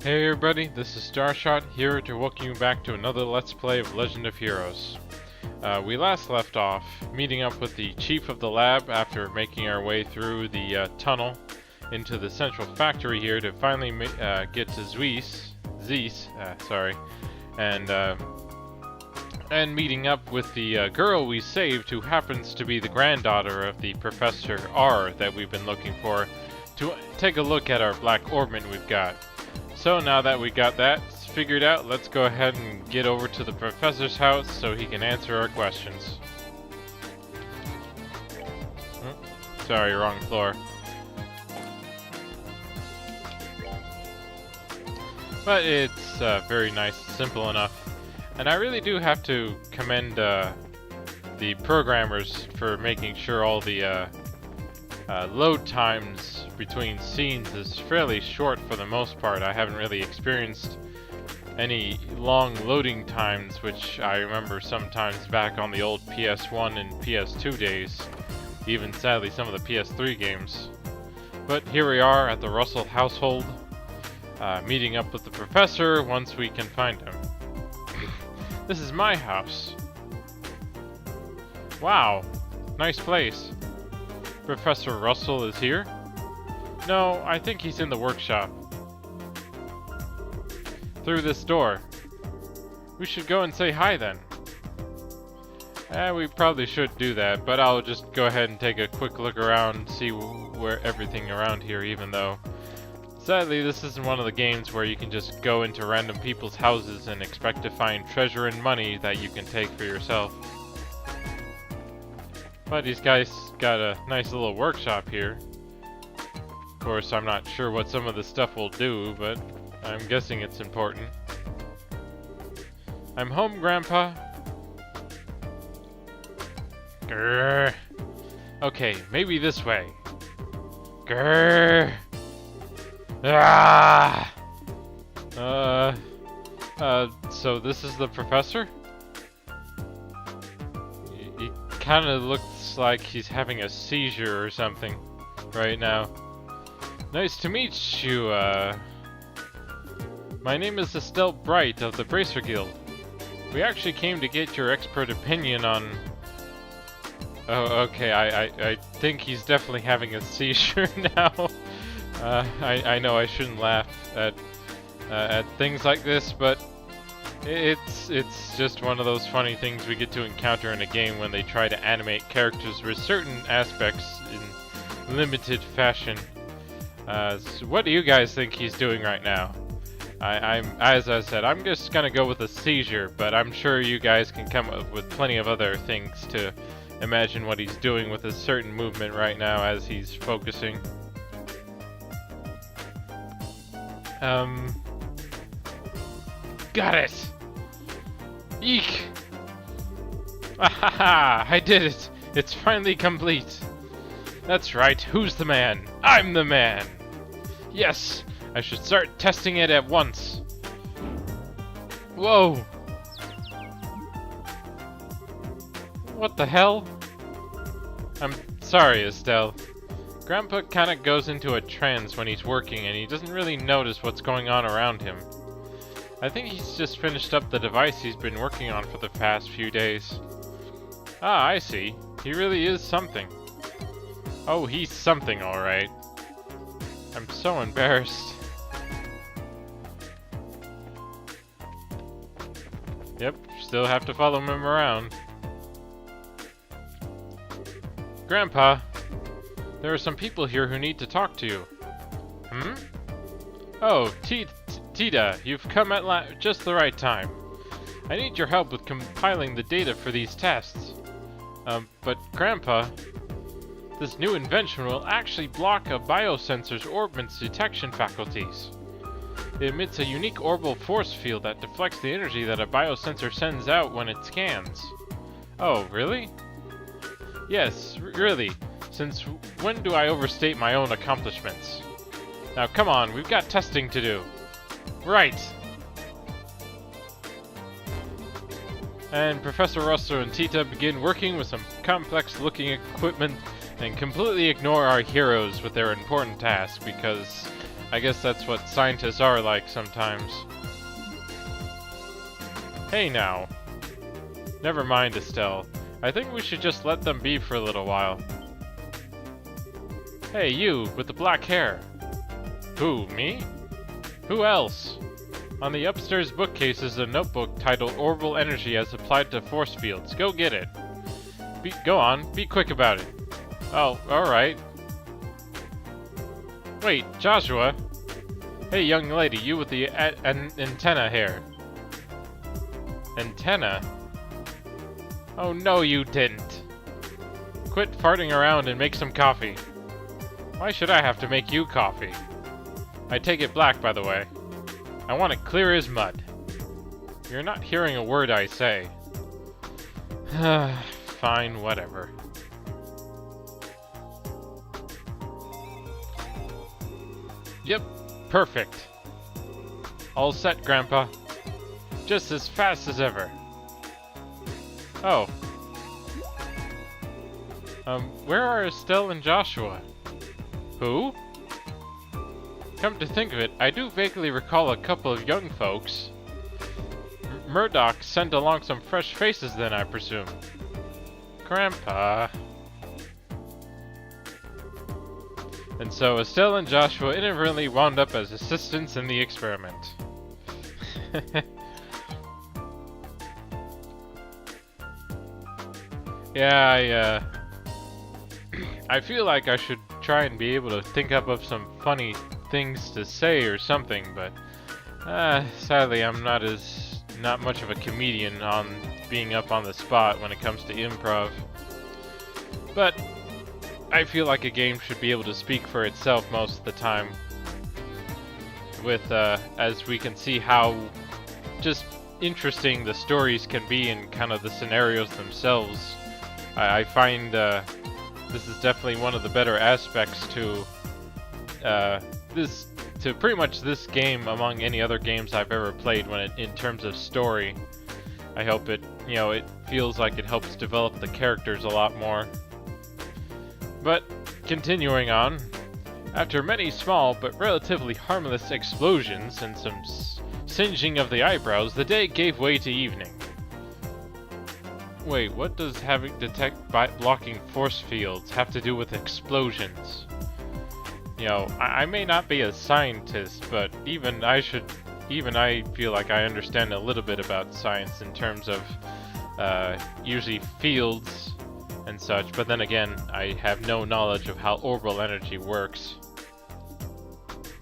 Hey everybody, this is Starshot here to welcome you back to another Let's Play of Legend of Heroes. We last left off meeting up with the chief of the lab after making our way through the tunnel into the central factory here to finally get to Zeus, and meeting up with the girl we saved, who happens to be the granddaughter of the Professor R that we've been looking for, to take a look at our black orbment we've got. So now that we got that figured out, let's go ahead and get over to the professor's house so he can answer our questions. Sorry, wrong floor. But it's very nice, simple enough. And I really do have to commend the programmers for making sure all the load times between scenes is fairly short for the most part. I haven't really experienced any long loading times, which I remember sometimes back on the old PS1 and PS2 days, even sadly some of the PS3 games. But here we are at the Russell household, meeting up with the professor once we can find him. This is my house. Wow, nice place. Professor Russell is here? No, I think he's in the workshop. Through this door. We should go and say hi then. We probably should do that, but I'll just go ahead and take a quick look around, see where everything around here, even though sadly this isn't one of the games where you can just go into random people's houses and expect to find treasure and money that you can take for yourself. But these guys got a nice little workshop here. Of course, I'm not sure what some of the stuff will do, but I'm guessing it's important. I'm home, Grandpa. Grrr. Okay, maybe this way. Grrr. Ah. So this is the professor? He kind of looks like he's having a seizure or something right now. Nice to meet you, My name is Estelle Bright of the Bracer Guild. We actually came to get your expert opinion on... Oh, okay, I think he's definitely having a seizure now. I know I shouldn't laugh at things like this, but it's just one of those funny things we get to encounter in a game when they try to animate characters with certain aspects in limited fashion. So what do you guys think he's doing right now? As I said, I'm just gonna go with a seizure, but I'm sure you guys can come up with plenty of other things to imagine what he's doing with a certain movement right now as he's focusing. Got it! Eek! Ahaha! I did it! It's finally complete! That's right, who's the man? I'm the man! Yes! I should start testing it at once! Whoa! What the hell? I'm sorry, Estelle. Grandpa kinda goes into a trance when he's working and he doesn't really notice what's going on around him. I think he's just finished up the device he's been working on for the past few days. Ah, I see. He really is something. Oh, he's something, alright. I'm so embarrassed. Yep, still have to follow him around. Grandpa, there are some people here who need to talk to you. Hmm? Oh, Tita, you've come at just the right time. I need your help with compiling the data for these tests. But Grandpa, this new invention will actually block a biosensor's orbit's detection faculties. It emits a unique orbital force field that deflects the energy that a biosensor sends out when it scans. Oh, really? Yes, really. Since when do I overstate my own accomplishments? Now come on, we've got testing to do. Right! And Professor Russell and Tita begin working with some complex-looking equipment and completely ignore our heroes with their important task because I guess that's what scientists are like sometimes. Hey now. Never mind, Estelle. I think we should just let them be for a little while. Hey, you, with the black hair. Who, me? Who else? On the upstairs bookcase is a notebook titled Orbital Energy as Applied to Force Fields. Go get it. Go on, be quick about it. Oh, alright. Wait, Joshua! Hey, young lady, you with the antenna hair. Antenna? Oh no, you didn't. Quit farting around and make some coffee. Why should I have to make you coffee? I take it black, by the way. I want it clear as mud. You're not hearing a word I say. Fine, whatever. Yep, perfect. All set, Grandpa. Just as fast as ever. Oh. Where are Estelle and Joshua? Who? Come to think of it, I do vaguely recall a couple of young folks. Murdoch sent along some fresh faces then, I presume. Grandpa. And so Estelle and Joshua inadvertently wound up as assistants in the experiment. Yeah, I feel like I should try and be able to think up of some funny things to say or something, but sadly I'm not much of a comedian on being up on the spot when it comes to improv. But I feel like a game should be able to speak for itself most of the time, with as we can see how just interesting the stories can be and kind of the scenarios themselves. I find this is definitely one of the better aspects to pretty much this game among any other games I've ever played in terms of story. I hope it feels like it helps develop the characters a lot more. But continuing on, after many small but relatively harmless explosions and some singeing of the eyebrows, the day gave way to evening. Wait, what does having detect blocking force fields have to do with explosions? I may not be a scientist, but even I feel like I understand a little bit about science in terms of usually fields and such, but then again, I have no knowledge of how orbital energy works.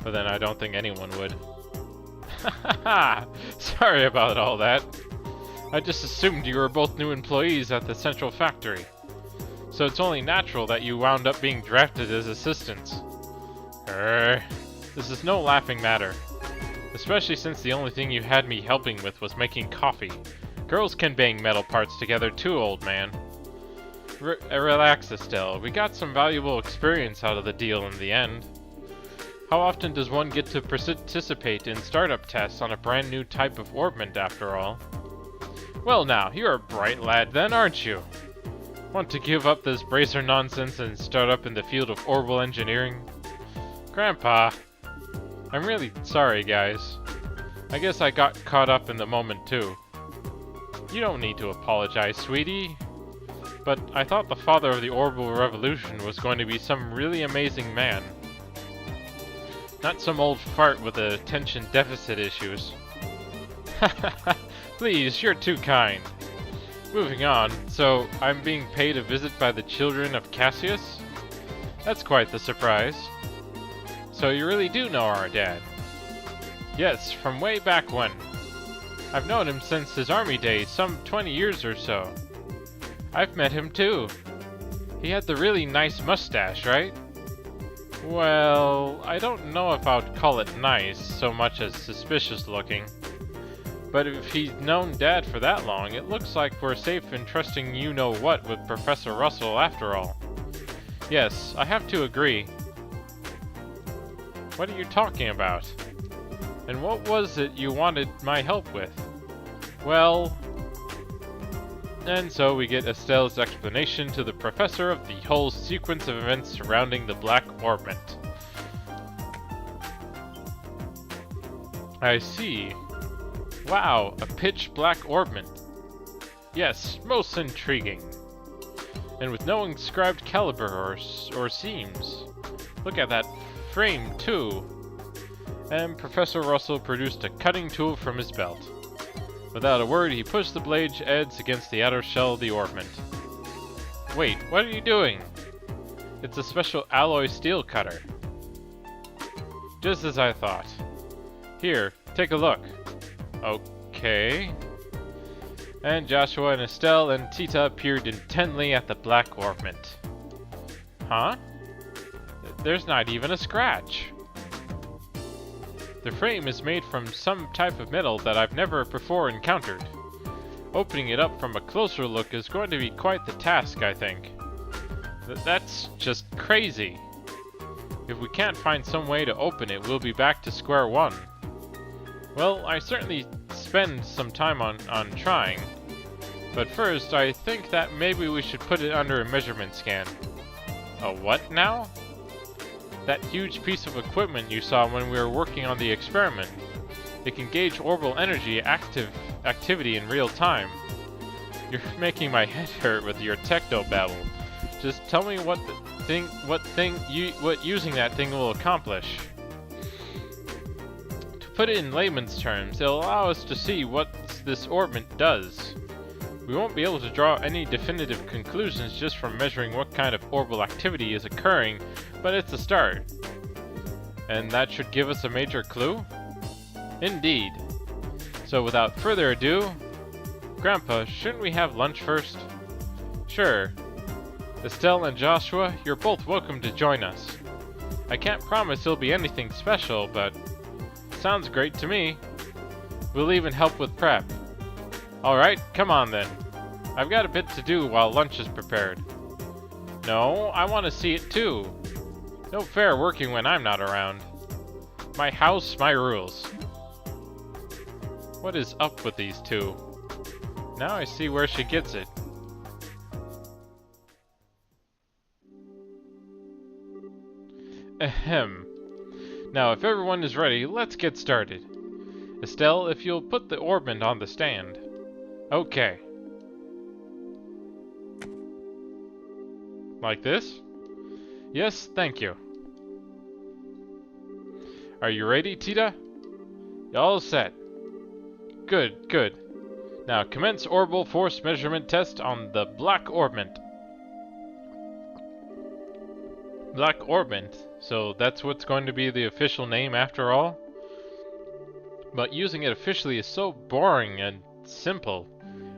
But then I don't think anyone would. Sorry about all that. I just assumed you were both new employees at the central factory. So it's only natural that you wound up being drafted as assistants. This is no laughing matter. Especially since the only thing you had me helping with was making coffee. Girls can bang metal parts together too, old man. Relax, Estelle. We got some valuable experience out of the deal in the end. How often does one get to participate in startup tests on a brand new type of orbment, after all? Well now, you're a bright lad then, aren't you? Want to give up this bracer nonsense and start up in the field of orbital engineering? Grandpa. I'm really sorry, guys. I guess I got caught up in the moment, too. You don't need to apologize, sweetie. But I thought the father of the orbital revolution was going to be some really amazing man. Not some old fart with attention deficit issues. Please, you're too kind. Moving on, so I'm being paid a visit by the children of Cassius? That's quite the surprise. So you really do know our dad? Yes, from way back when. I've known him since his army days, some 20 years or so. I've met him too. He had the really nice mustache, right? Well, I don't know if I would call it nice so much as suspicious looking. But if he's known Dad for that long, it looks like we're safe in trusting you-know-what with Professor Russell after all. Yes, I have to agree. What are you talking about? And what was it you wanted my help with? Well... And so we get Estelle's explanation to the professor of the whole sequence of events surrounding the black orbment. I see. Wow, a pitch black orbment. Yes, most intriguing. And with no inscribed caliber or seams. Look at that frame, too. And Professor Russell produced a cutting tool from his belt. Without a word, he pushed the blade's edge against the outer shell of the orbment. Wait, what are you doing? It's a special alloy steel cutter. Just as I thought. Here, take a look. Okay. And Joshua and Estelle and Tita peered intently at the black orbment. Huh? There's not even a scratch. The frame is made from some type of metal that I've never before encountered. Opening it up from a closer look is going to be quite the task, I think. That's just crazy. If we can't find some way to open it, we'll be back to square one. Well, I certainly spend some time on trying. But first, I think that maybe we should put it under a measurement scan. A what now? That huge piece of equipment you saw when we were working on the experiment. It can gauge orbital energy activity in real time. You're making my head hurt with your techno-babble. Just tell me what using that thing will accomplish. To put it in layman's terms, it'll allow us to see what this orbit does. We won't be able to draw any definitive conclusions just from measuring what kind of orbital activity is occurring, but it's a start. And that should give us a major clue? Indeed. So without further ado, Grandpa, shouldn't we have lunch first? Sure. Estelle and Joshua, you're both welcome to join us. I can't promise it'll be anything special, but sounds great to me. We'll even help with prep. Alright, come on then. I've got a bit to do while lunch is prepared. No, I want to see it too. No fair working when I'm not around. My house, my rules. What is up with these two? Now I see where she gets it. Ahem. Now, if everyone is ready, let's get started. Estelle, if you'll put the orbit on the stand. Okay. Like this? Yes, thank you. Are you ready, Tita? All set. Good, good. Now commence orbital force measurement test on the black orbit. Black orbit, so that's what's going to be the official name after all? But using it officially is so boring and simple.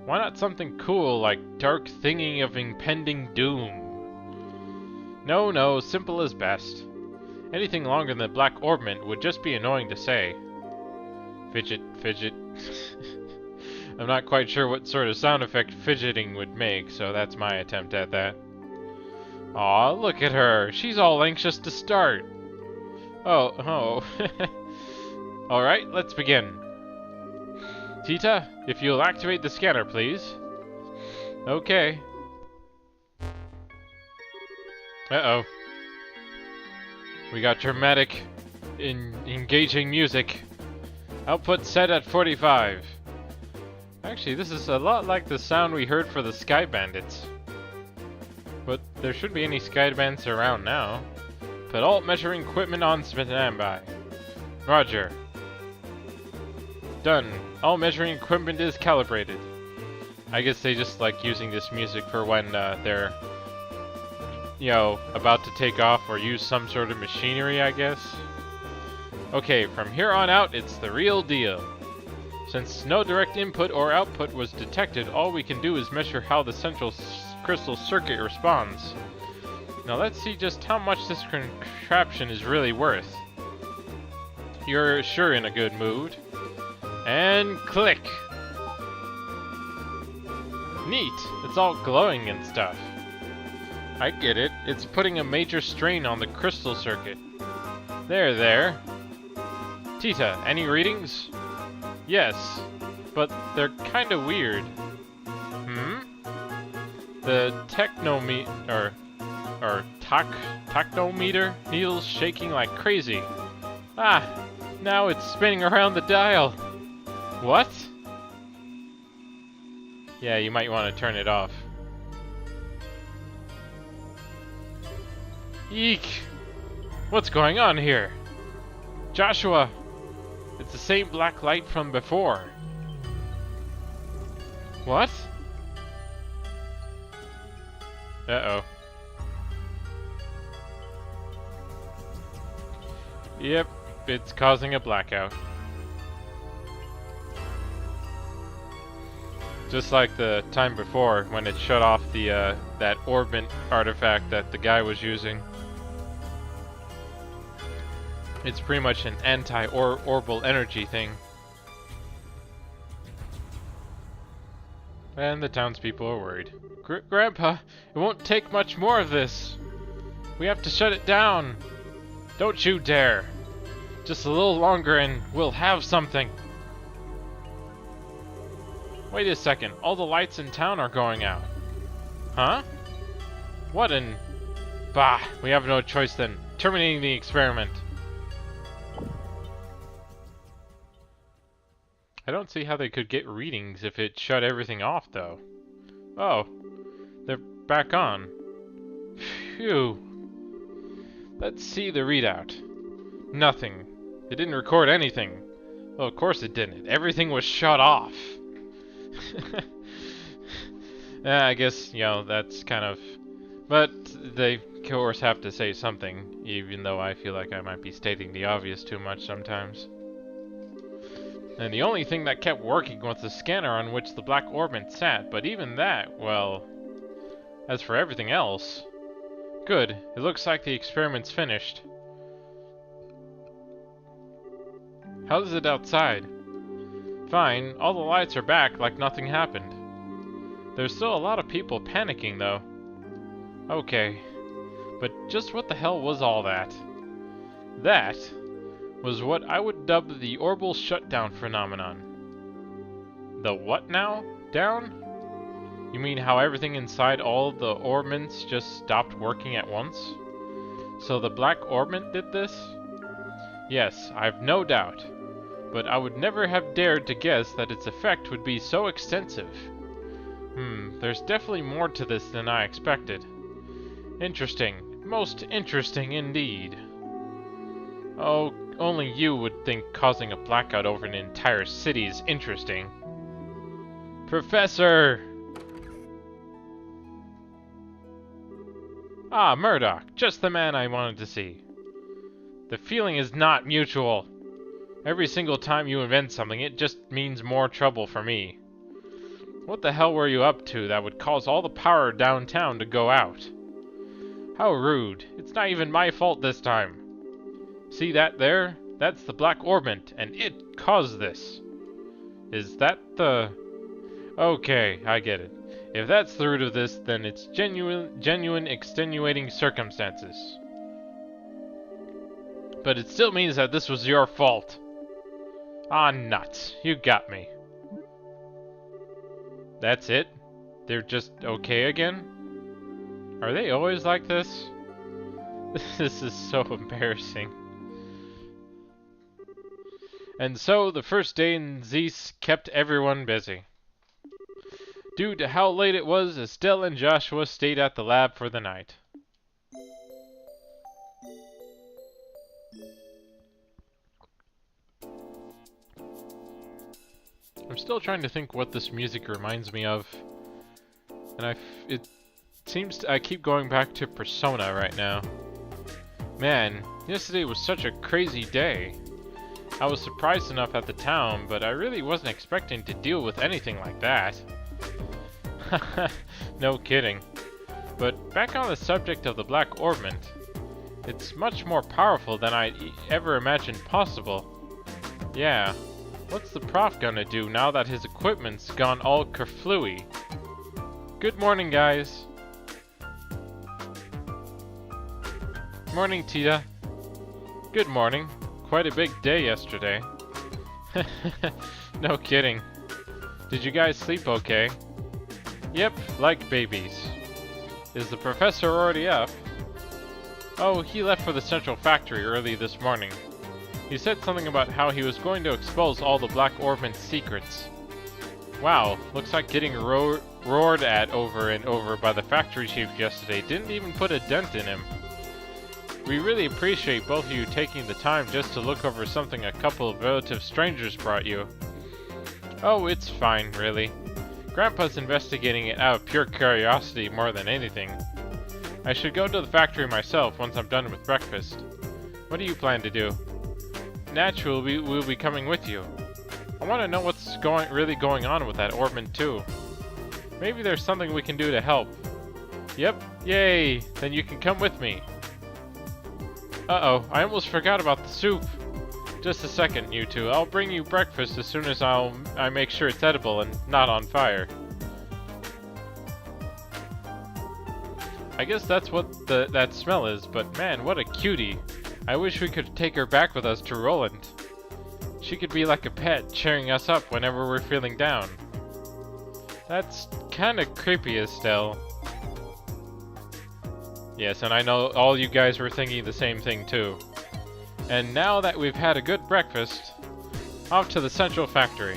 Why not something cool like dark thingy of impending doom? No, simple is best. Anything longer than black orbit would just be annoying to say. Fidget, fidget. I'm not quite sure what sort of sound effect fidgeting would make, so that's my attempt at that. Aw, look at her. She's all anxious to start. Oh. Alright, let's begin. Tita, if you'll activate the scanner, please. Okay. Uh-oh. We got dramatic, engaging music. Output set at 45. Actually, this is a lot like the sound we heard for the Sky Bandits. But there shouldn't be any Sky Bandits around now. Put all measuring equipment on standby. Roger. Done. All measuring equipment is calibrated. I guess they just like using this music for when they're, you know, about to take off or use some sort of machinery, I guess. Okay, from here on out, it's the real deal. Since no direct input or output was detected, all we can do is measure how the central crystal circuit responds. Now let's see just how much this contraption is really worth. You're sure in a good mood. And click! Neat! It's all glowing and stuff. I get it. It's putting a major strain on the crystal circuit. There. Tita, any readings? Yes, but they're kinda weird. The tactometer needle's shaking like crazy. Ah, Now it's spinning around the dial. What? Yeah, you might want to turn it off. Eek! What's going on here? Joshua! It's the same black light from before. What? Uh-oh. Yep, it's causing a blackout. Just like the time before when it shut off the that orbit artifact that the guy was using. It's pretty much an anti-orbital energy thing. And the townspeople are worried. Grandpa, it won't take much more of this. We have to shut it down. Don't you dare. Just a little longer and we'll have something. Wait a second, all the lights in town are going out. Huh? What in... Bah, we have no choice then. Terminating the experiment. I don't see how they could get readings if it shut everything off, though. Oh, they're back on. Phew. Let's see the readout. Nothing. It didn't record anything. Well, of course it didn't. Everything was shut off. I guess, you know, that's kind of... But they, of course, have to say something, even though I feel like I might be stating the obvious too much sometimes. And the only thing that kept working was the scanner on which the black orbit sat, but even that, well... As for everything else... Good, it looks like the experiment's finished. How's it outside? Fine, all the lights are back like nothing happened. There's still a lot of people panicking though. Okay, but just what the hell was all that? That was what I would dub the orbital shutdown phenomenon. The what now? Down? You mean how everything inside all the orbits just stopped working at once? So the black orbit did this? Yes, I've no doubt. But I would never have dared to guess that its effect would be so extensive. There's definitely more to this than I expected. Interesting. Most interesting indeed. Oh, only you would think causing a blackout over an entire city is interesting. Professor! Ah, Murdoch, just the man I wanted to see. The feeling is not mutual. Every single time you invent something, it just means more trouble for me. What the hell were you up to that would cause all the power downtown to go out? How rude. It's not even my fault this time. See that there? That's the black orbit, and it caused this. Is that the... Okay, I get it. If that's the root of this, then it's genuine extenuating circumstances. But it still means that this was your fault. Ah, nuts. You got me. That's it? They're just okay again? Are they always like this? This is so embarrassing. And so, the first day in Zeus kept everyone busy. Due to how late it was, Estelle and Joshua stayed at the lab for the night. I'm still trying to think what this music reminds me of. And it seems I keep going back to Persona right now. Man, yesterday was such a crazy day. I was surprised enough at the town, but I really wasn't expecting to deal with anything like that. No kidding. But back on the subject of the black orbit, it's much more powerful than I'd ever imagined possible. Yeah, what's the prof gonna do now that his equipment's gone all kerflooey? Good morning, guys. Morning, Tita. Good morning. Quite a big day yesterday. No kidding. Did you guys sleep okay? Yep, like babies. Is the professor already up? Oh, he left for the central factory early this morning. He said something about how he was going to expose all the Black Orbment's secrets. Wow, looks like getting roared at over and over by the factory chief yesterday didn't even put a dent in him. We really appreciate both of you taking the time just to look over something a couple of relative strangers brought you. Oh, it's fine, really. Grandpa's investigating it out of pure curiosity more than anything. I should go to the factory myself once I'm done with breakfast. What do you plan to do? Naturally, we'll be coming with you. I want to know what's really going on with that Orbment too. Maybe there's something we can do to help. Yep, yay! Then you can come with me. Uh-oh, I almost forgot about the soup. Just a second, you two. I'll bring you breakfast as soon as I make sure it's edible and not on fire. I guess that's what that smell is, but man, what a cutie. I wish we could take her back with us to Roland. She could be like a pet, cheering us up whenever we're feeling down. That's kinda creepy, Estelle. Yes, and I know all you guys were thinking the same thing too. And now that we've had a good breakfast, off to the central factory.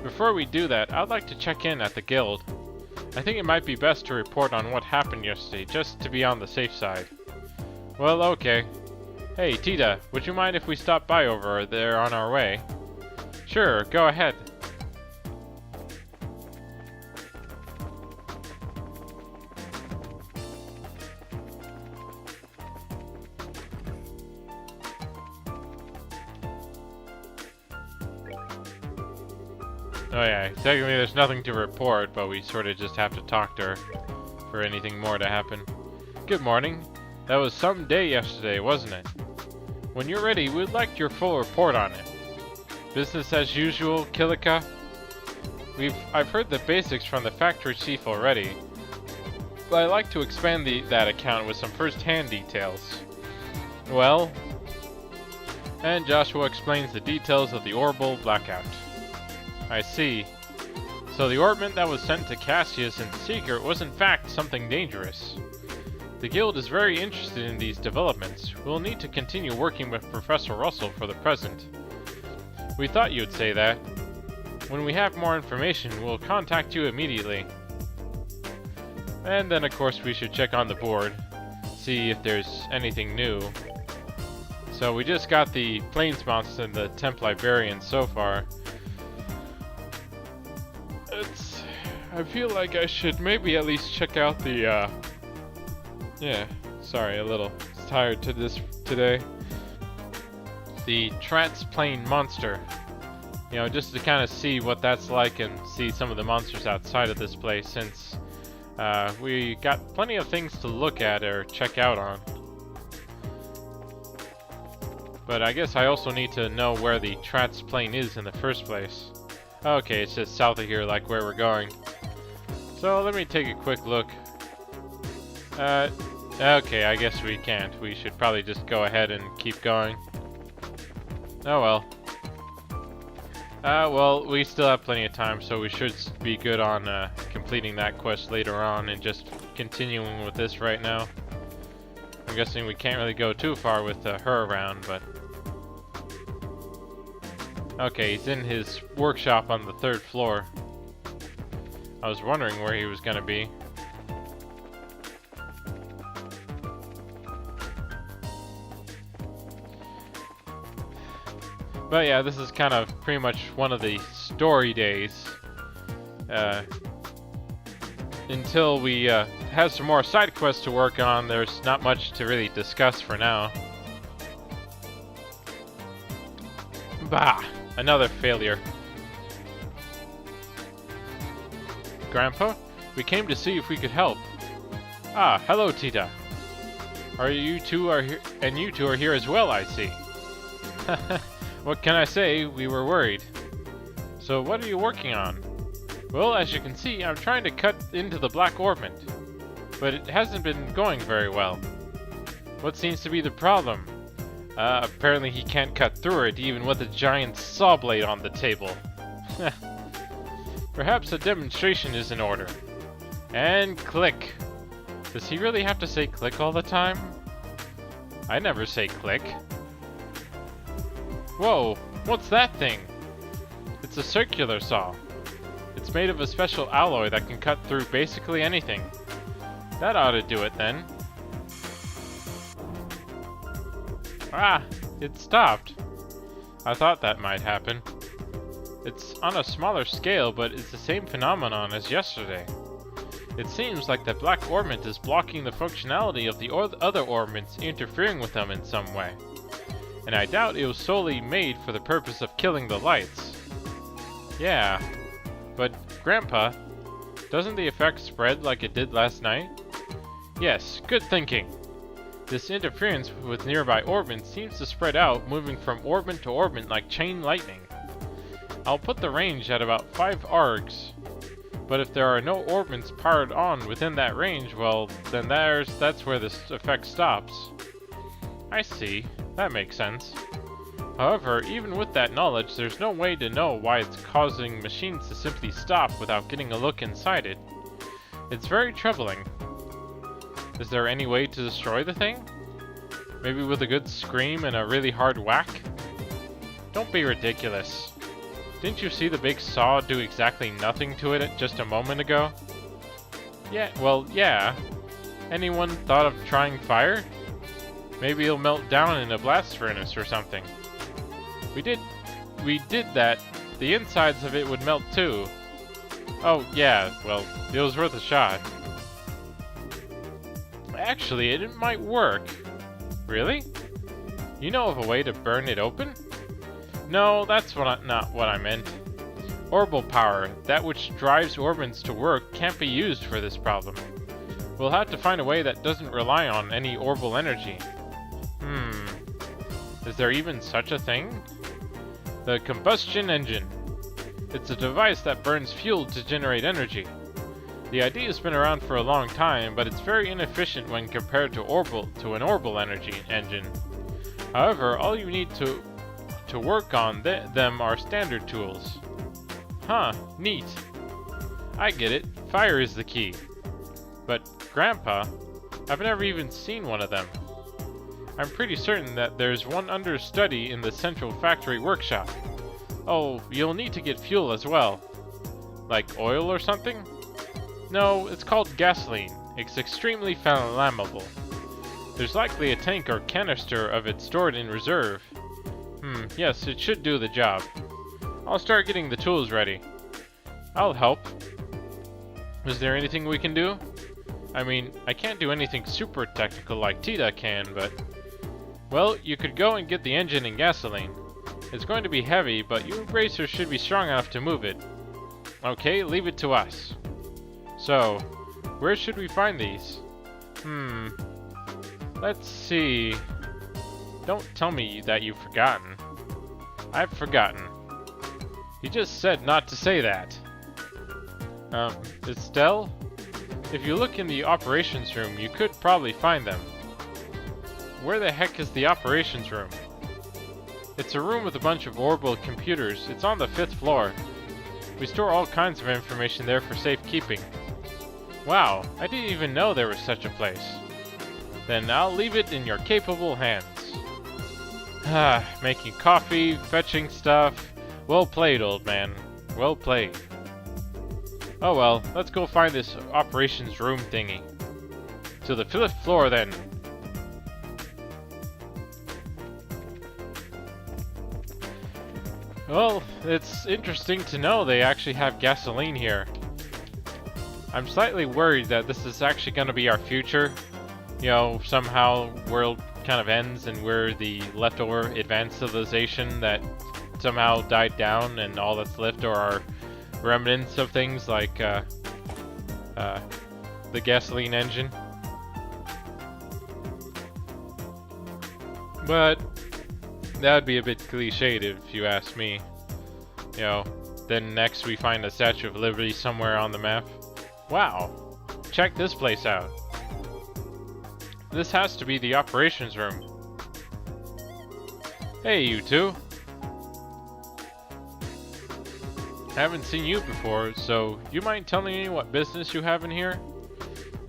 Before we do that, I'd like to check in at the guild. I think it might be best to report on what happened yesterday, just to be on the safe side. Well, okay. Hey, Tita, would you mind if we stop by over there on our way? Sure, go ahead. Oh yeah, technically there's nothing to report, but we sort of just have to talk to her for anything more to happen. Good morning. That was some day yesterday, wasn't it? When you're ready, we'd like your full report on it. Business as usual, Kilika? I've heard the basics from the factory chief already, but I'd like to expand that account with some first-hand details. Well, and Joshua explains the details of the orbital blackout. I see. So the orbment that was sent to Cassius in secret was in fact something dangerous. The guild is very interested in these developments. We'll need to continue working with Professor Russell for the present. We thought you'd say that. When we have more information, we'll contact you immediately. And then of course we should check on the board, see if there's anything new. So we just got the Plains Monster and the Temp Librarian so far. I feel like I should maybe at least check out the, yeah, sorry, a little tired today. The Transplane Monster. You know, just to kind of see what that's like and see some of the monsters outside of this place, since we got plenty of things to look at or check out on. But I guess I also need to know where the Transplane is in the first place. Okay, it's just south of here, like where we're going. So let me take a quick look. Okay, I guess we can't. We should probably just go ahead and keep going. Oh well. Well, we still have plenty of time, so we should be good on completing that quest later on and just continuing with this right now. I'm guessing we can't really go too far with her around, but... Okay, he's in his workshop on the 3rd floor. I was wondering where he was gonna be. But yeah, this is kind of pretty much one of the story days. Until we have some more side quests to work on, there's not much to really discuss for now. Bah! Another failure. Grandpa? We came to see if we could help. Ah, hello, Tita. You two are here as well, I see. What can I say? We were worried. So what are you working on? Well, as you can see, I'm trying to cut into the Black Orbment, but it hasn't been going very well. What seems to be the problem? Apparently he can't cut through it even with a giant saw blade on the table. Perhaps a demonstration is in order. And click. Does he really have to say click all the time? I never say click. Whoa, what's that thing? It's a circular saw. It's made of a special alloy that can cut through basically anything. That ought to do it then. Ah, it stopped. I thought that might happen. It's on a smaller scale, but it's the same phenomenon as yesterday. It seems like the black ornament is blocking the functionality of the other ornaments, interfering with them in some way. And I doubt it was solely made for the purpose of killing the lights. Yeah, but Grandpa, doesn't the effect spread like it did last night? Yes, good thinking. This interference with nearby orbits seems to spread out, moving from orbit to orbit like chain lightning. I'll put the range at about 5 arcs, but if there are no orbits powered on within that range, well, then that's where this effect stops. I see, that makes sense. However, even with that knowledge, there's no way to know why it's causing machines to simply stop without getting a look inside it. It's very troubling. Is there any way to destroy the thing? Maybe with a good scream and a really hard whack? Don't be ridiculous. Didn't you see the big saw do exactly nothing to it just a moment ago? Yeah, well, yeah. Anyone thought of trying fire? Maybe it'll melt down in a blast furnace or something. We did that. The insides of it would melt too. Oh, yeah, well, it was worth a shot. Actually, it might work. Really? You know of a way to burn it open? No, that's not what I meant. Orbital power, that which drives orbits to work, can't be used for this problem. We'll have to find a way that doesn't rely on any orbital energy. Is there even such a thing? The combustion engine. It's a device that burns fuel to generate energy. The idea has been around for a long time, but it's very inefficient when compared to an orbital energy engine. However, all you need to work on them are standard tools. Huh, neat. I get it. Fire is the key. But, Grandpa, I've never even seen one of them. I'm pretty certain that there's one under study in the central factory workshop. Oh, you'll need to get fuel as well. Like oil or something? No, it's called gasoline. It's extremely flammable. There's likely a tank or canister of it stored in reserve. Yes, it should do the job. I'll start getting the tools ready. I'll help. Is there anything we can do? I mean, I can't do anything super technical like Tita can, but... Well, you could go and get the engine and gasoline. It's going to be heavy, but you racers should be strong enough to move it. Okay, leave it to us. So, where should we find these? Let's see. Don't tell me that you've forgotten. I've forgotten. You just said not to say that. Estelle? If you look in the operations room, you could probably find them. Where the heck is the operations room? It's a room with a bunch of orbital computers. It's on the 5th floor. We store all kinds of information there for safekeeping. Wow, I didn't even know there was such a place. Then I'll leave it in your capable hands. Making coffee, fetching stuff. Well played, old man. Well played. Oh well, let's go find this operations room thingy. To the 5th floor then. Well, it's interesting to know they actually have gasoline here. I'm slightly worried that this is actually going to be our future. You know, somehow world kind of ends and we're the leftover advanced civilization that somehow died down and all that's left are our remnants of things like the gasoline engine. But that would be a bit cliched if you ask me. You know, then next we find a Statue of Liberty somewhere on the map. Wow, check this place out. This has to be the operations room. Hey, you two. Haven't seen you before, so you mind telling me what business you have in here?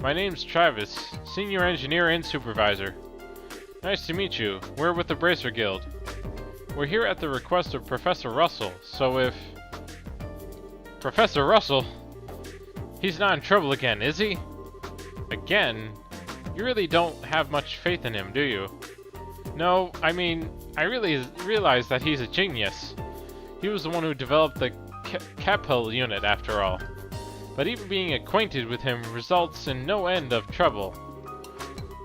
My name's Travis, Senior Engineer and Supervisor. Nice to meet you. We're with the Bracer Guild. We're here at the request of Professor Russell, so if... Professor Russell? He's not in trouble again, is he? Again? You really don't have much faith in him, do you? No, I mean, I really realize that he's a genius. He was the one who developed the Capel unit, after all. But even being acquainted with him results in no end of trouble.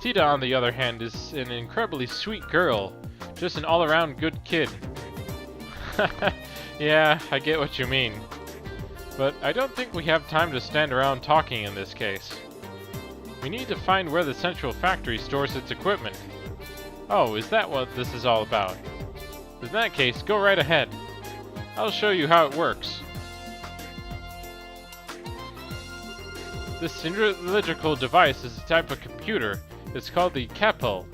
Tita, on the other hand, is an incredibly sweet girl. Just an all-around good kid. Yeah, I get what you mean. But I don't think we have time to stand around talking in this case. We need to find where the central factory stores its equipment. Oh, is that what this is all about? In that case, go right ahead. I'll show you how it works. This cylindrical device is a type of computer. It's called the Capel.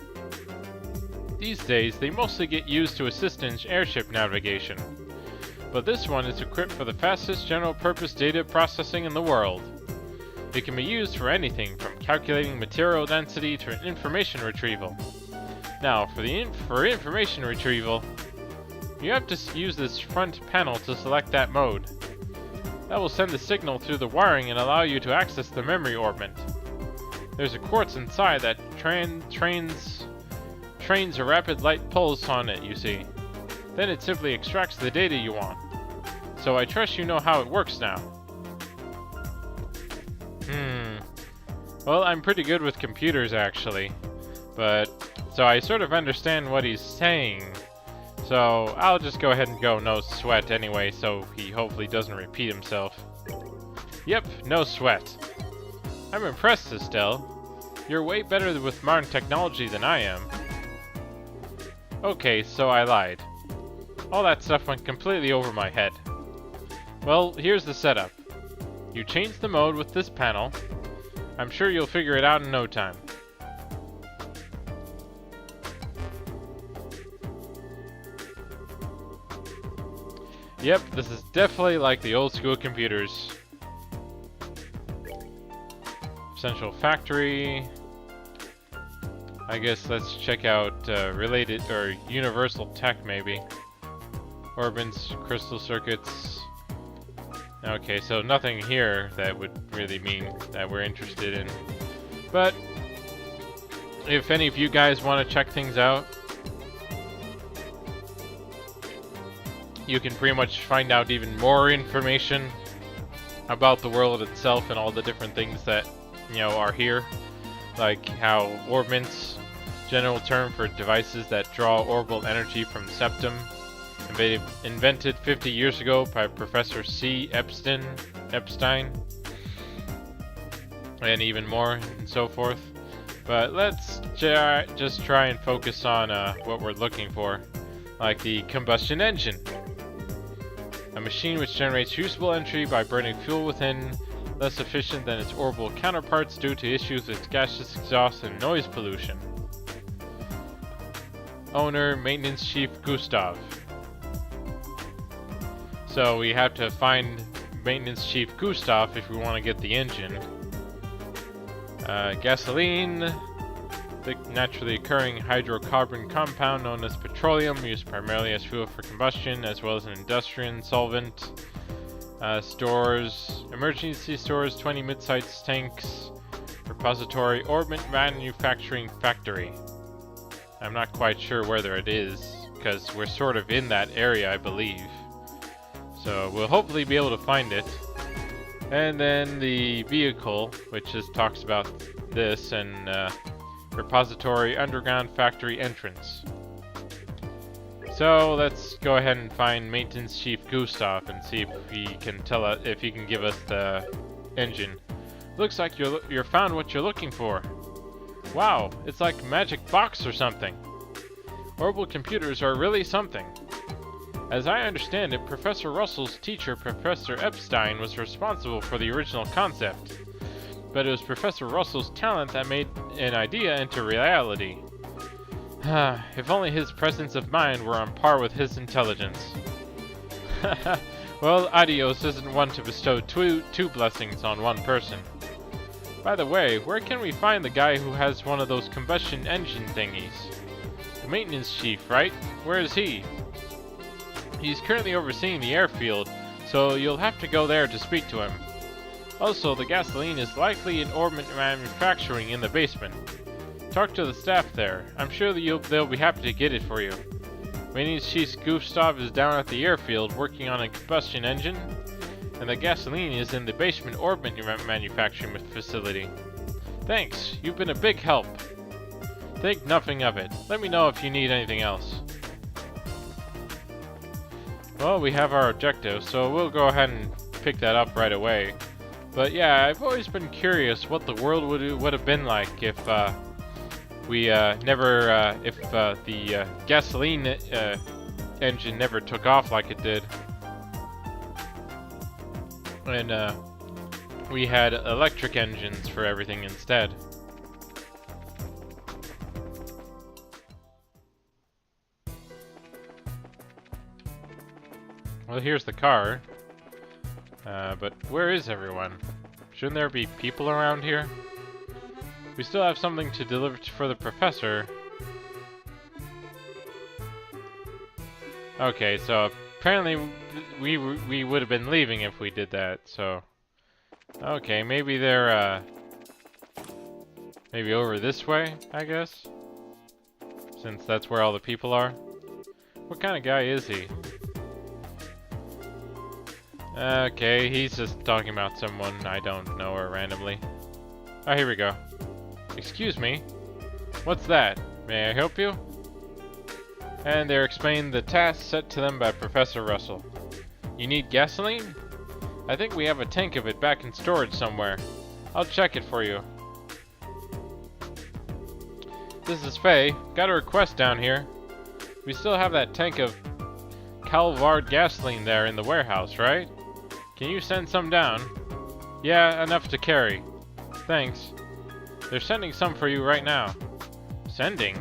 These days, they mostly get used to assist in airship navigation. But this one is equipped for the fastest general-purpose data processing in the world. It can be used for anything from calculating material density to information retrieval. Now, for information retrieval, you have to use this front panel to select that mode. That will send the signal through the wiring and allow you to access the memory orbit. There's a quartz inside that trains a rapid light pulse on it, you see. Then it simply extracts the data you want. So I trust you know how it works now. Well, I'm pretty good with computers, actually. So I sort of understand what he's saying. So I'll just go ahead and go no sweat anyway, so he hopefully doesn't repeat himself. Yep, no sweat. I'm impressed, Estelle. You're way better with modern technology than I am. Okay, so I lied. All that stuff went completely over my head. Well, here's the setup. You change the mode with this panel. I'm sure you'll figure it out in no time. Yep, this is definitely like the old school computers. Central factory. I guess let's check out related or universal tech maybe. Orbits, crystal circuits. Okay, so nothing here that would really mean that we're interested in. But if any of you guys want to check things out, you can pretty much find out even more information about the world itself and all the different things that, you know, are here. Like how orbits, general term for devices that draw orbital energy from septum, invented 50 years ago by Professor C. Epstein, and even more, and so forth. But let's just try and focus on what we're looking for, like the combustion engine. A machine which generates usable energy by burning fuel within, less efficient than its orbital counterparts due to issues with gaseous exhaust and noise pollution. Owner, Maintenance Chief Gustav. So we have to find Maintenance Chief Gustav if we want to get the engine. Gasoline, the naturally occurring hydrocarbon compound known as petroleum, used primarily as fuel for combustion, as well as an industrial solvent. Stores, emergency stores, 20 mid-sized tanks, repository, orbit manufacturing factory. I'm not quite sure whether it is, because we're sort of in that area, I believe. So we'll hopefully be able to find it. And then the vehicle, which just talks about this, and repository, underground factory entrance. So let's go ahead and find Maintenance Chief Gustav and see if he can tell us, if he can give us the engine. Looks like you're found what you're looking for. Wow, it's like a magic box or something. Orbital computers are really something. As I understand it, Professor Russell's teacher, Professor Epstein, was responsible for the original concept. But it was Professor Russell's talent that made an idea into reality. If only his presence of mind were on par with his intelligence. Well, Adios isn't one to bestow two blessings on one person. By the way, where can we find the guy who has one of those combustion engine thingies? The maintenance chief, right? Where is he? He's currently overseeing the airfield, so you'll have to go there to speak to him. Also, the gasoline is likely in orbit manufacturing in the basement. Talk to the staff there. I'm sure that they'll be happy to get it for you. Maintenance Chief Gustav is down at the airfield working on a combustion engine, and the gasoline is in the basement orbit manufacturing facility. Thanks, you've been a big help. Think nothing of it. Let me know if you need anything else. Well, we have our objective, so we'll go ahead and pick that up right away. But yeah, I've always been curious what the world would have been like if the gasoline engine never took off like it did, and we had electric engines for everything instead. Well, here's the car. But where is everyone? Shouldn't there be people around here? We still have something to deliver for the professor. Okay, so apparently we would have been leaving if we did that, so... Okay, maybe they're, maybe over this way, I guess? Since that's where all the people are. What kind of guy is he? Okay, he's just talking about someone I don't know or randomly. Oh, here we go. Excuse me. What's that? May I help you? And they're explaining the task set to them by Professor Russell. You need gasoline? I think we have a tank of it back in storage somewhere. I'll check it for you. This is Faye. Got a request down here. We still have that tank of Calvard gasoline there in the warehouse, right? Can you send some down? Yeah, enough to carry. Thanks. They're sending some for you right now. Sending?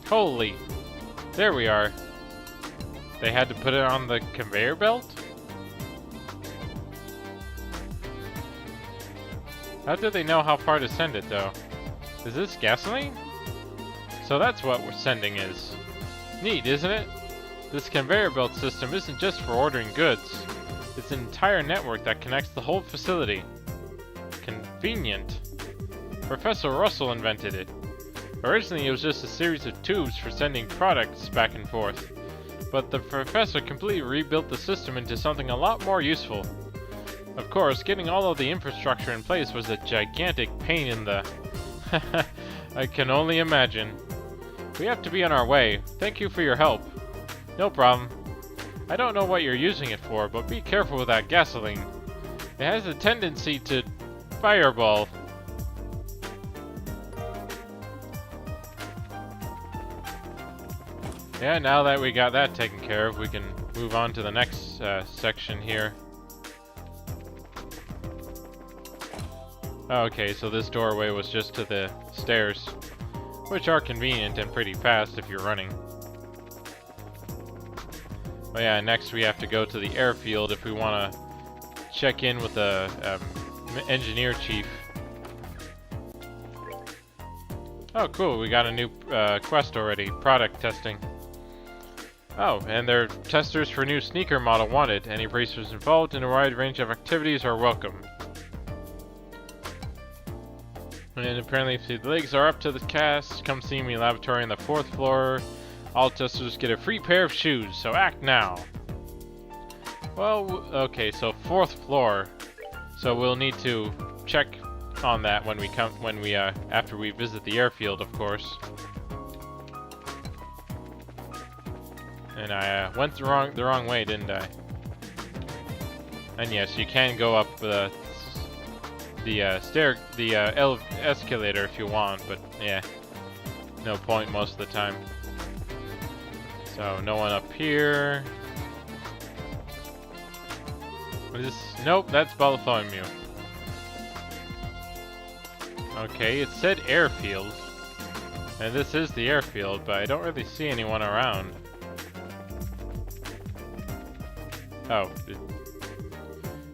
Holy. There we are. They had to put it on the conveyor belt? How do they know how far to send it, though? Is this gasoline? So that's what sending is. Neat, isn't it? This conveyor belt system isn't just for ordering goods. It's an entire network that connects the whole facility. Convenient. Professor Russell invented it. Originally, it was just a series of tubes for sending products back and forth. But the professor completely rebuilt the system into something a lot more useful. Of course, getting all of the infrastructure in place was a gigantic pain in the... I can only imagine. We have to be on our way. Thank you for your help. No problem. I don't know what you're using it for, but be careful with that gasoline. It has a tendency to fireball. Yeah, now that we got that taken care of, we can move on to the next section here. Okay, so this doorway was just to the stairs, which are convenient and pretty fast if you're running. Oh yeah, next we have to go to the airfield if we want to check in with the engineer chief. Oh cool, we got a new quest already, product testing. Oh, and they're testers for new sneaker model wanted. Any racers involved in a wide range of activities are welcome. And apparently if the legs are up to the cast, come see me in the laboratory on the 4th floor. All testers get a free pair of shoes, so act now. Well, okay, so 4th floor. So we'll need to check on that when we after we visit the airfield, of course. And I went the wrong way, didn't I? And yes, you can go up the escalator if you want, but yeah, no point most of the time. So no one up here. What is this? Nope, that's Bartholomew. Okay, it said airfield, and this is the airfield, but I don't really see anyone around. Oh,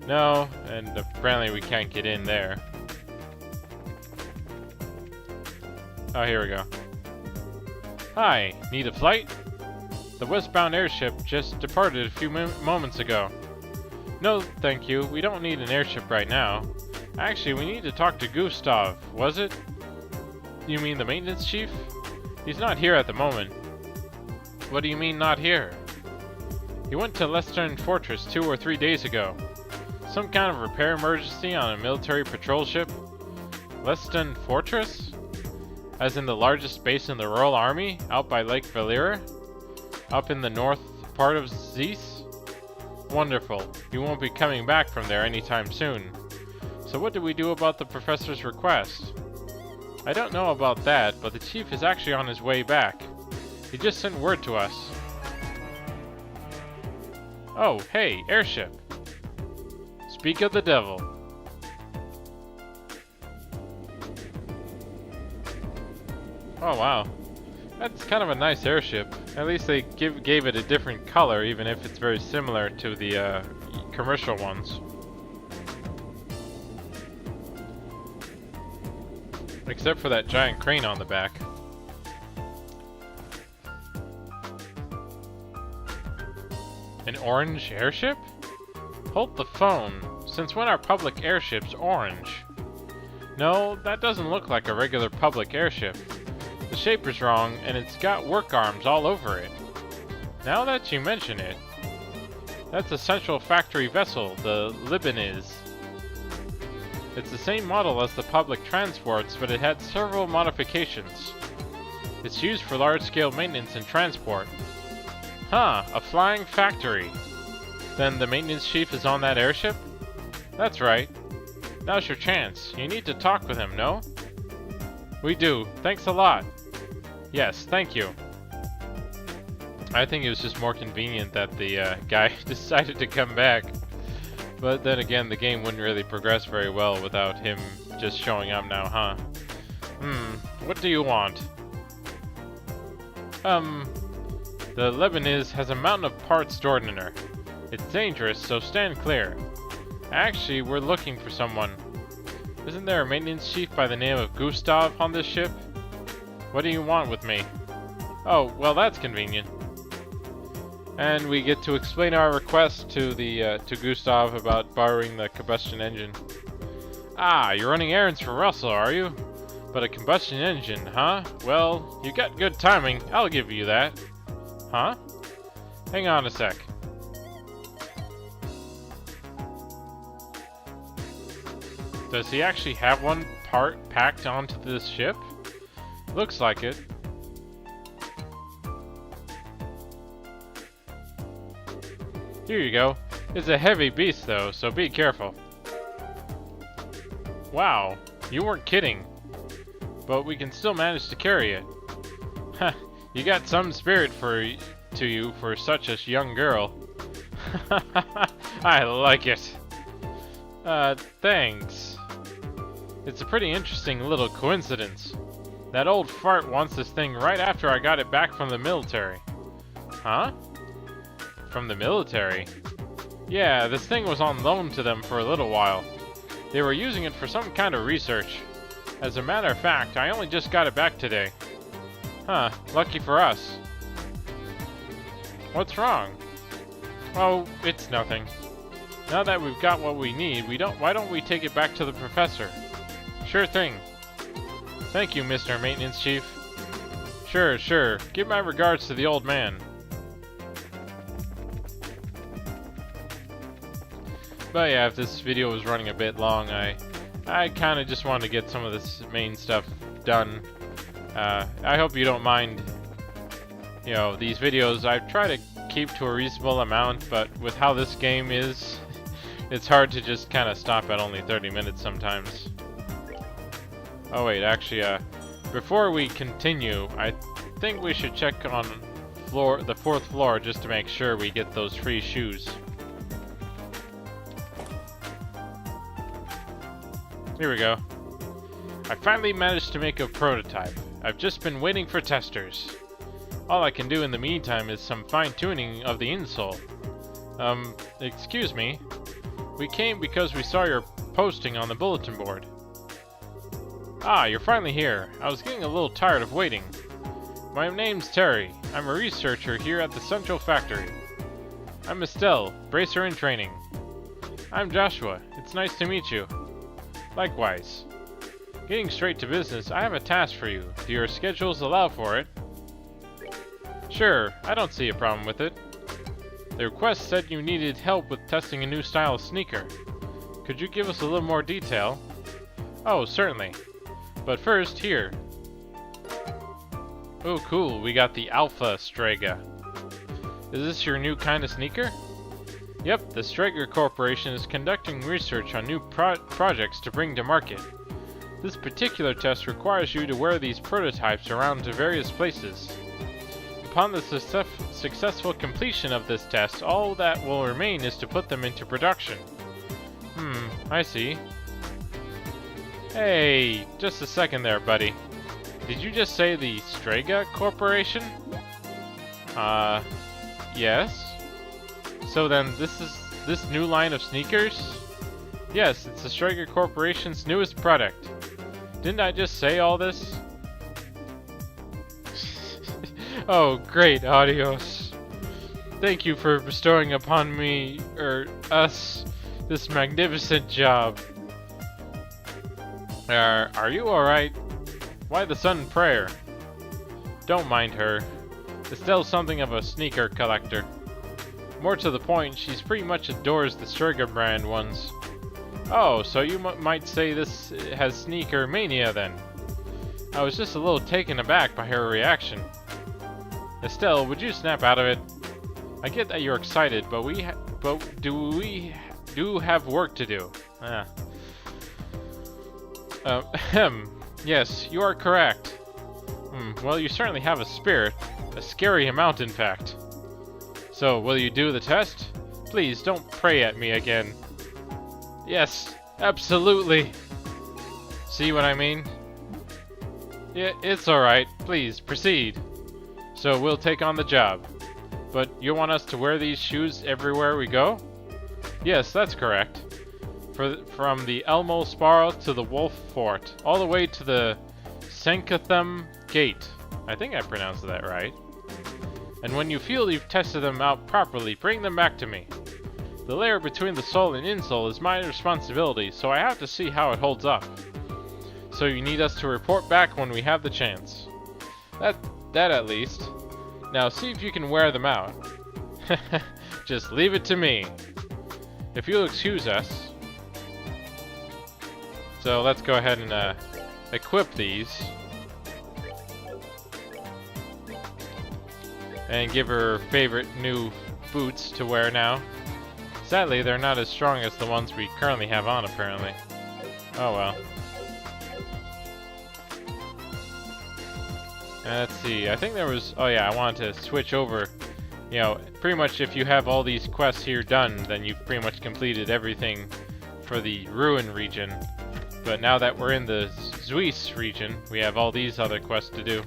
no, and apparently we can't get in there. Oh, here we go. Hi, need a flight? The westbound airship just departed a few moments ago. No, thank you. We don't need an airship right now. Actually, we need to talk to Gustav, was it? You mean the maintenance chief? He's not here at the moment. What do you mean, not here? He went to Lestern Fortress 2 or 3 days ago. Some kind of repair emergency on a military patrol ship? Lestern Fortress? As in the largest base in the Royal Army, out by Lake Valera? Up in the north part of Zeus? Wonderful. You won't be coming back from there anytime soon. So what do we do about the professor's request? I don't know about that, but the chief is actually on his way back. He just sent word to us. Oh, hey, airship. Speak of the devil. Oh wow, that's kind of a nice airship. At least they gave it a different color, even if it's very similar to the commercial ones. Except for that giant crane on the back. An orange airship? Hold the phone. Since when are public airships orange? No, that doesn't look like a regular public airship. The shape is wrong, and it's got work arms all over it. Now that you mention it, that's a central factory vessel, the Libanese. It's the same model as the public transports, but it had several modifications. It's used for large-scale maintenance and transport. Huh, a flying factory. Then the maintenance chief is on that airship? That's right. Now's your chance. You need to talk with him, no? We do. Thanks a lot. Yes, thank you. I think it was just more convenient that the guy decided to come back. But then again, the game wouldn't really progress very well without him just showing up now, huh? What do you want? The Lebanese has a mountain of parts stored in her. It's dangerous, so stand clear. Actually, we're looking for someone. Isn't there a maintenance chief by the name of Gustav on this ship? What do you want with me? Oh, well that's convenient. And we get to explain our request to to Gustav about borrowing the combustion engine. Ah, you're running errands for Russell, are you? But a combustion engine, huh? Well, you got good timing, I'll give you that. Huh? Hang on a sec. Does he actually have one part packed onto this ship? Looks like it. Here you go. It's a heavy beast though, so be careful. Wow, you weren't kidding. But we can still manage to carry it. Huh, you got some spirit to you for such a young girl. I like it. Thanks. It's a pretty interesting little coincidence. That old fart wants this thing right after I got it back from the military. Huh? From the military? Yeah, this thing was on loan to them for a little while. They were using it for some kind of research. As a matter of fact, I only just got it back today. Huh, lucky for us. What's wrong? Oh, it's nothing. Now that we've got what we need, why don't we take it back to the professor? Sure thing. Thank you, Mr. Maintenance Chief. Sure. Give my regards to the old man. But yeah, if this video was running a bit long, I kind of just wanted to get some of this main stuff done. I hope you don't mind, you know, these videos. I try to keep to a reasonable amount, but with how this game is, it's hard to just kind of stop at only 30 minutes sometimes. Oh wait, actually, before we continue, I think we should check on the 4th floor just to make sure we get those free shoes. Here we go. I finally managed to make a prototype. I've just been waiting for testers. All I can do in the meantime is some fine-tuning of the insole. Excuse me. We came because we saw your posting on the bulletin board. Ah, you're finally here. I was getting a little tired of waiting. My name's Terry. I'm a researcher here at the Central Factory. I'm Estelle, bracer in training. I'm Joshua. It's nice to meet you. Likewise. Getting straight to business, I have a task for you. Do your schedules allow for it? Sure, I don't see a problem with it. The request said you needed help with testing a new style of sneaker. Could you give us a little more detail? Oh, certainly. But first, here. Oh, cool, we got the Alpha Strega. Is this your new kind of sneaker? Yep, the Strega Corporation is conducting research on new projects to bring to market. This particular test requires you to wear these prototypes around to various places. Upon the successful completion of this test, all that will remain is to put them into production. I see. Hey, just a second there, buddy. Did you just say the Strega Corporation? Yes. So then this new line of sneakers? Yes, it's the Strega Corporation's newest product. Didn't I just say all this? Oh, great, Adios. Thank you for bestowing upon me, us, this magnificent job. Are you alright? Why the sudden prayer? Don't mind her. Estelle's something of a sneaker collector. More to the point, she's pretty much adores the Strega brand ones. Oh, so you might say this has sneaker mania then. I was just a little taken aback by her reaction. Estelle, would you snap out of it? I get that you're excited, but we do have work to do. Yes, you are correct. Well, you certainly have a spirit. A scary amount, in fact. So, will you do the test? Please, don't pray at me again. Yes, absolutely. See what I mean? Yeah, it's alright. Please, proceed. So, we'll take on the job. But you want us to wear these shoes everywhere we go? Yes, that's correct. From the Elmo Spar to the Wolf Fort, all the way to the Sankatham Gate. I think I pronounced that right. And when you feel you've tested them out properly, bring them back to me. The layer between the sole and insole is my responsibility, so I have to see how it holds up. So you need us to report back when we have the chance. That at least. Now see if you can wear them out. Just leave it to me. If you'll excuse us. So let's go ahead and equip these. And give her favorite new boots to wear now. Sadly, they're not as strong as the ones we currently have on, apparently. Oh well. Let's see, I think there was... Oh yeah, I wanted to switch over. You know, pretty much if you have all these quests here done, then you've pretty much completed everything for the Ruin region. But now that we're in the Zuis region, we have all these other quests to do.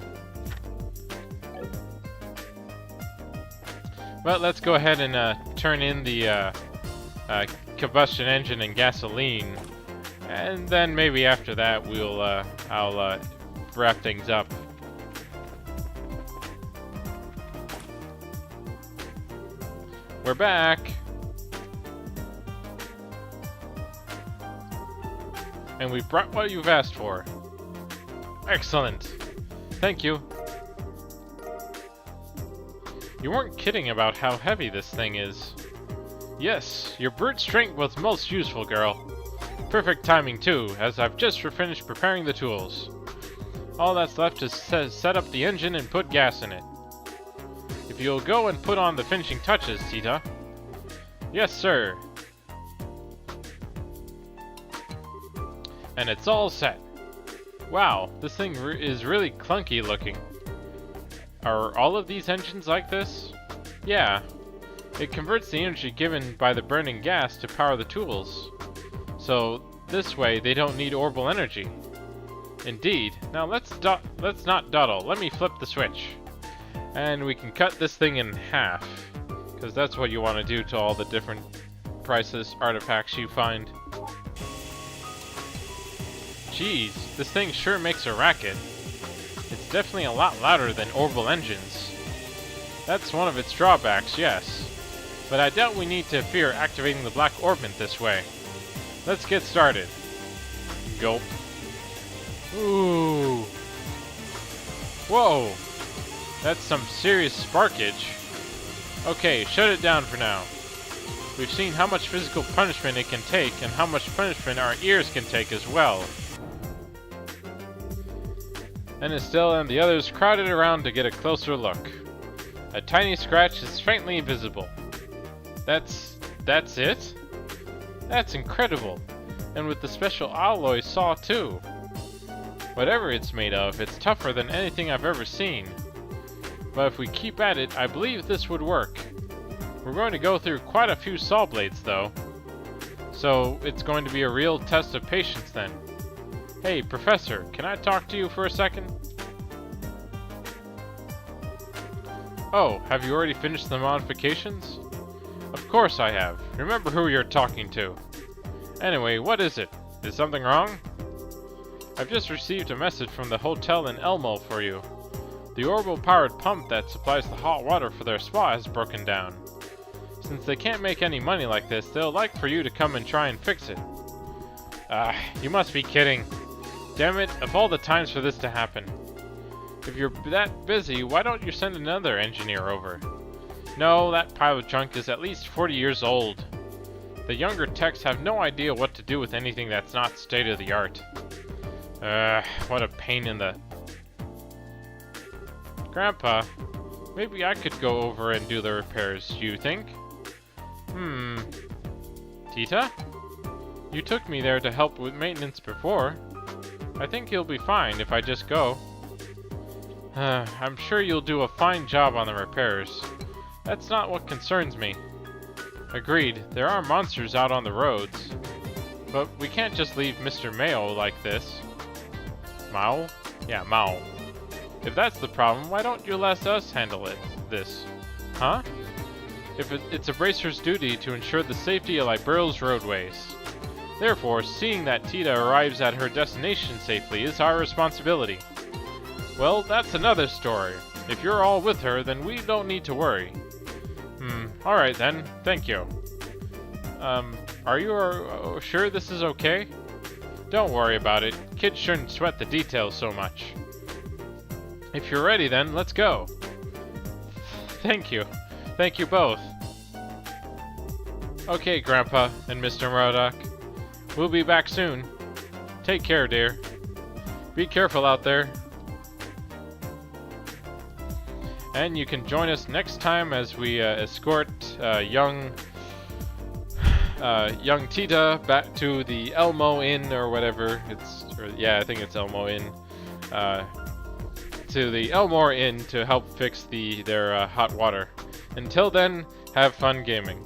But let's go ahead and turn in the combustion engine and gasoline, and then maybe after that I'll wrap things up. We're back, and we brought what you've asked for. Excellent, thank you. You weren't kidding about how heavy this thing is. Yes, your brute strength was most useful, girl. Perfect timing too, as I've just finished preparing the tools. All that's left is set up the engine and put gas in it. If you'll go and put on the finishing touches, Tita. Yes, sir. And it's all set. Wow, this thing is really clunky looking. Are all of these engines like this? Yeah. It converts the energy given by the burning gas to power the tools. So, this way they don't need orbital energy. Indeed. Now let's not dawdle. Let me flip the switch. And we can cut this thing in half. Because that's what you want to do to all the different priceless artifacts you find. Jeez, this thing sure makes a racket. It's definitely a lot louder than orbital engines. That's one of its drawbacks, yes. But I doubt we need to fear activating the black orbment this way. Let's get started. Gulp. Ooh. Whoa. That's some serious sparkage. Okay, shut it down for now. We've seen how much physical punishment it can take and how much punishment our ears can take as well. And Estelle and the others crowded around to get a closer look. A tiny scratch is faintly visible. That's it? That's incredible. And with the special alloy saw too. Whatever it's made of, it's tougher than anything I've ever seen. But if we keep at it, I believe this would work. We're going to go through quite a few saw blades though. So it's going to be a real test of patience then. Hey, Professor, can I talk to you for a second? Oh, have you already finished the modifications? Of course I have. Remember who you're talking to. Anyway, what is it? Is something wrong? I've just received a message from the hotel in Elmo for you. The orbital-powered pump that supplies the hot water for their spa has broken down. Since they can't make any money like this, they'll like for you to come and try and fix it. You must be kidding. Damn it, of all the times for this to happen. If you're that busy, why don't you send another engineer over? No, that pile of junk is at least 40 years old. The younger techs have no idea what to do with anything that's not state-of-the-art. What a pain in the... Grandpa, maybe I could go over and do the repairs, you think? Tita? You took me there to help with maintenance before. I think you'll be fine if I just go. I'm sure you'll do a fine job on the repairs. That's not what concerns me. Agreed, there are monsters out on the roads. But we can't just leave Mr. Mayo like this. Mao? Yeah, Mao. If that's the problem, why don't you let us handle this? Huh? It's a bracer's duty to ensure the safety of Liberal's roadways. Therefore, seeing that Tita arrives at her destination safely is our responsibility. Well, that's another story. If you're all with her, then we don't need to worry. Alright then, thank you. Are you sure this is okay? Don't worry about it. Kids shouldn't sweat the details so much. If you're ready then, let's go. Thank you. Thank you both. Okay, Grandpa and Mr. Murdoch. We'll be back soon. Take care, dear. Be careful out there. And you can join us next time as we escort young Tita back to the Elmo Inn or whatever. I think it's Elmo Inn. To the Elmore Inn to help fix their hot water. Until then, have fun gaming.